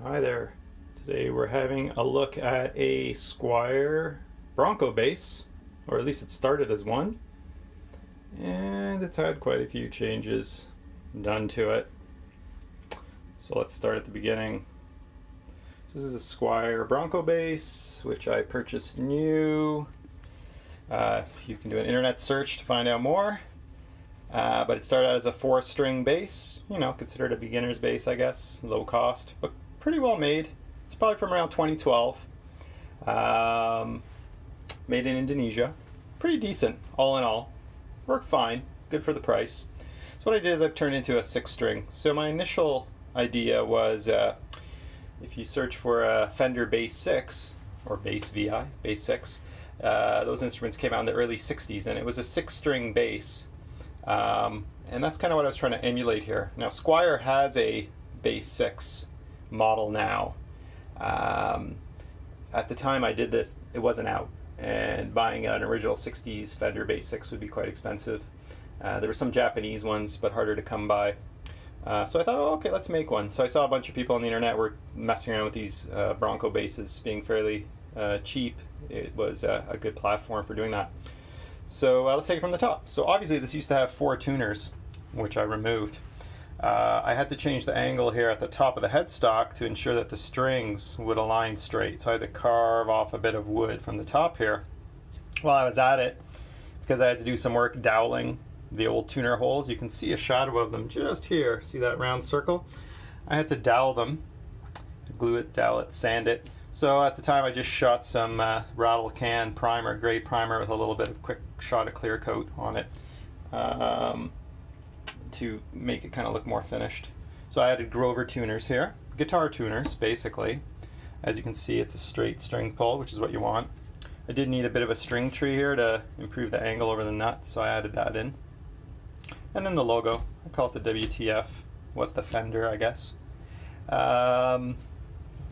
Hi there. Today we're having a look at a Squier Bronco Bass, or at least it started as one, and it's had quite a few changes done to it. So let's start at the beginning. This is a Squier Bronco Bass, which I purchased new. You can do an internet search to find out more. But it started out as a 4-string bass, considered a beginner's bass, I guess, low cost, but pretty well made. It's probably from around 2012. Made in Indonesia. Pretty decent, all in all. Worked fine, good for the price. So what I did is I've turned into a 6-string. So my initial idea was, if you search for a Fender Bass 6, or Bass VI, Bass 6, those instruments came out in the early 60s, and it was a 6-string bass. And that's kind of what I was trying to emulate here. Now, Squier has a Bass 6 model now. At the time I did this, it wasn't out, and buying an original 60s Fender Bass 6 would be quite expensive. There were some Japanese ones, but harder to come by. So I thought, oh, okay, let's make one. So I saw a bunch of people on the internet were messing around with these Bronco basses, being fairly cheap. It was a good platform for doing that. So let's take it from the top. So obviously this used to have 4 tuners, which I removed. I had to change the angle here at the top of the headstock to ensure that the strings would align straight. So I had to carve off a bit of wood from the top here. While I was at it, because I had to do some work doweling the old tuner holes, you can see a shadow of them just here. See that round circle? I had to dowel them, glue it, dowel it, sand it. So at the time I just shot some rattle can primer, gray primer, with a little bit of quick shot of clear coat on it to make it kind of look more finished. So I added Grover tuners here, guitar tuners basically. As you can see, it's a straight string pull, which is what you want. I did need a bit of a string tree here to improve the angle over the nut, so I added that in. And then the logo, I call it the WTF, what the Fender, I guess.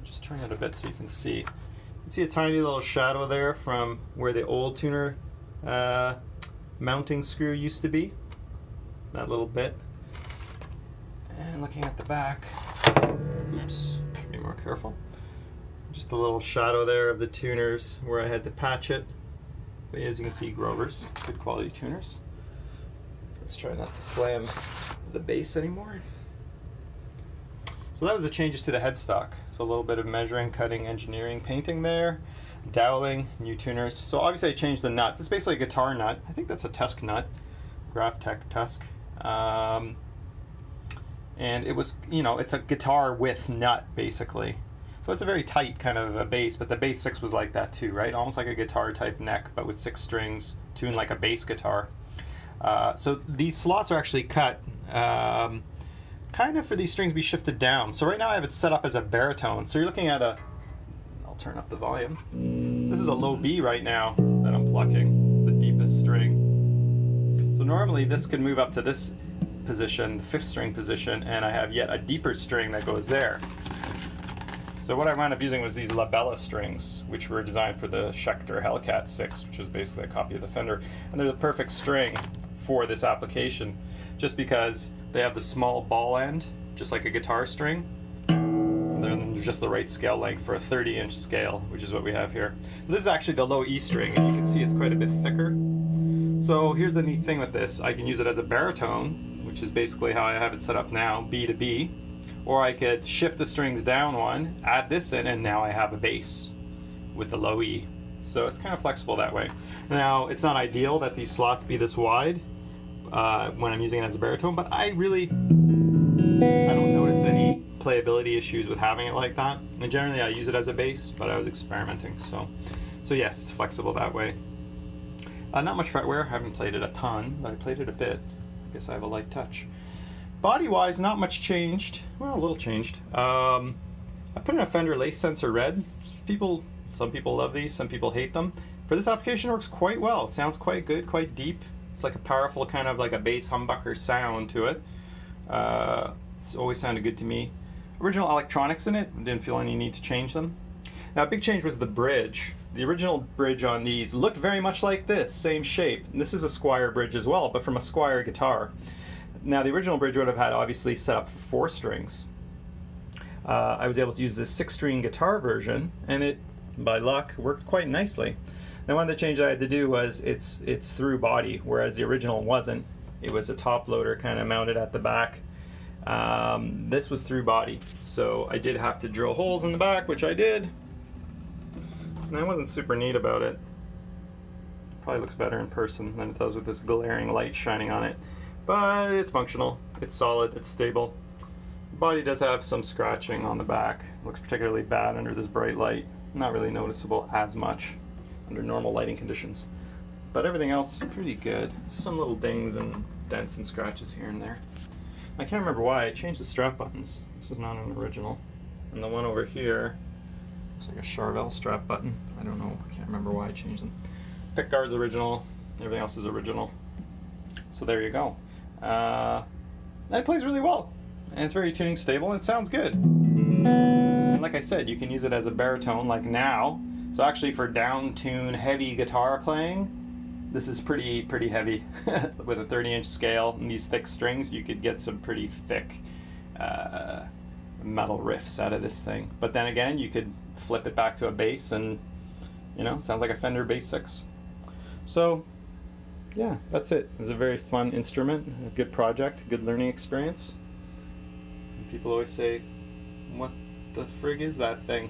Just turn it a bit so you can see. You can see a tiny little shadow there from where the old tuner mounting screw used to be. That little bit. And looking at the back, oops, should be more careful. Just a little shadow there of the tuners where I had to patch it. But as you can see, Grover's, good quality tuners. Let's try not to slam the bass anymore. So that was the changes to the headstock. So a little bit of measuring, cutting, engineering, painting there, doweling, new tuners. So obviously I changed the nut. This is basically a guitar nut. I think that's a Tusk nut, Graph Tech Tusk. And it was, it's a guitar width nut basically. So it's a very tight kind of a bass, but the Bass 6 was like that too, right? Almost like a guitar type neck, but with 6 strings, tuned like a bass guitar. So these slots are actually cut kind of for these strings be shifted down. So right now I have it set up as a baritone. So you're looking at I'll turn up the volume. This is a low B right now that I'm plucking, the deepest string. So normally this could move up to this position, the 5th string position, and I have yet a deeper string that goes there. So what I wound up using was these labella strings, which were designed for the Schecter Hellcat 6, which is basically a copy of the Fender. And they're the perfect string for this application, just because they have the small ball end, just like a guitar string. And they're just the right scale length for a 30-inch scale, which is what we have here. So this is actually the low E string, and you can see it's quite a bit thicker. So here's the neat thing with this. I can use it as a baritone, which is basically how I have it set up now, B to B. Or I could shift the strings down one, add this in, and now I have a bass with the low E. So it's kind of flexible that way. Now, it's not ideal that these slots be this wide when I'm using it as a baritone, but I don't notice any playability issues with having it like that. And generally I use it as a bass, but I was experimenting. So yes, it's flexible that way. Not much fretwear, I haven't played it a ton, but I played it a bit. I guess I have a light touch. Body-wise, not much changed. Well, a little changed. I put in a Fender Lace Sensor Red. Some people love these, some people hate them. For this application, it works quite well. It sounds quite good, quite deep. It's like a powerful kind of like a bass humbucker sound to it. It's always sounded good to me. Original electronics in it, didn't feel any need to change them. Now, a big change was the bridge. The original bridge on these looked very much like this, same shape. And this is a Squier bridge as well, but from a Squier guitar. Now, the original bridge would have had obviously set up for 4 strings. I was able to use this 6-string guitar version, and it, by luck, worked quite nicely. Now one of the changes I had to do was it's through body, whereas the original wasn't. It was a top loader kind of mounted at the back. This was through body, so I did have to drill holes in the back, which I did. And I wasn't super neat about it. Probably looks better in person than it does with this glaring light shining on it. But it's functional, it's solid, it's stable. The body does have some scratching on the back. It looks particularly bad under this bright light. Not really noticeable as much under normal lighting conditions. But everything else is pretty good. Some little dings and dents and scratches here and there. I can't remember why I changed the strap buttons. This is not an original. And the one over here, it's like a Charvel strap button. I don't know, I can't remember why I changed them. Pick guard's original, everything else is original. So there you go. That plays really well. And it's very tuning stable and it sounds good. And like I said, you can use it as a baritone like now. So actually for down tune heavy guitar playing, this is pretty heavy. With a 30-inch scale and these thick strings, you could get some pretty thick metal riffs out of this thing. But then again, you could flip it back to a bass and, you know, sounds like a Fender Bass 6. So yeah, that's it. It was a very fun instrument, a good project, good learning experience. And people always say, what the frig is that thing?